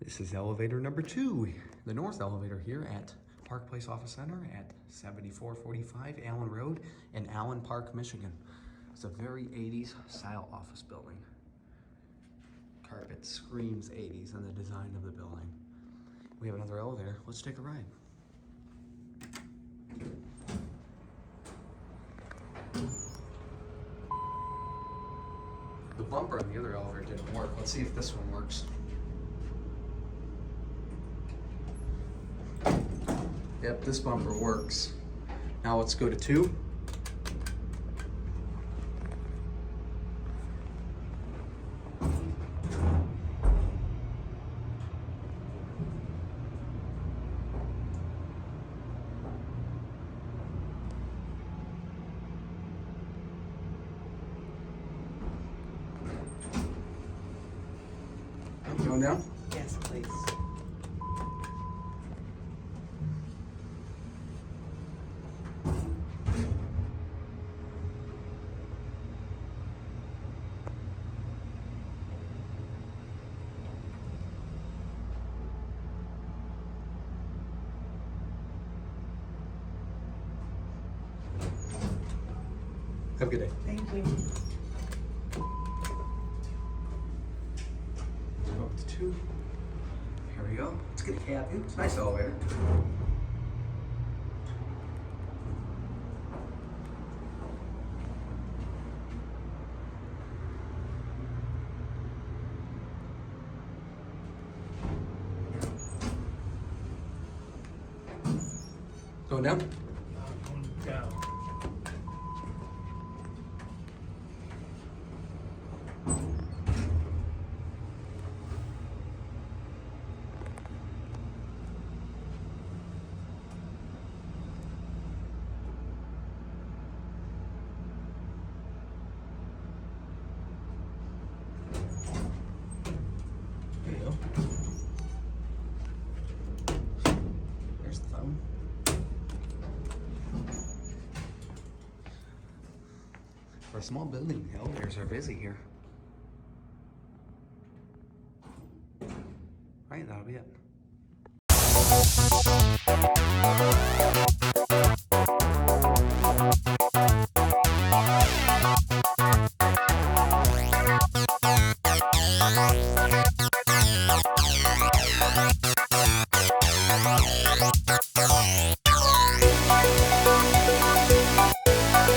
This is elevator number 2, the north elevator here at Park Place Office Center at 7445 Allen Road in Allen Park, Michigan. It's a very 80s style office building. Carpet screams 80s in the design of the building. We have another elevator. Let's take a ride. The bumper on the other elevator didn't work. Let's see if this one works. Yep, this bumper works. Now let's go to 2. Going down? Yes, please. Have a good day. Thank you. Go up to 2. Here we go. Let's get a cab in. It's a nice elevator. Going down? Going down. There you go. There's the phone. For a small building, the elevators are busy here.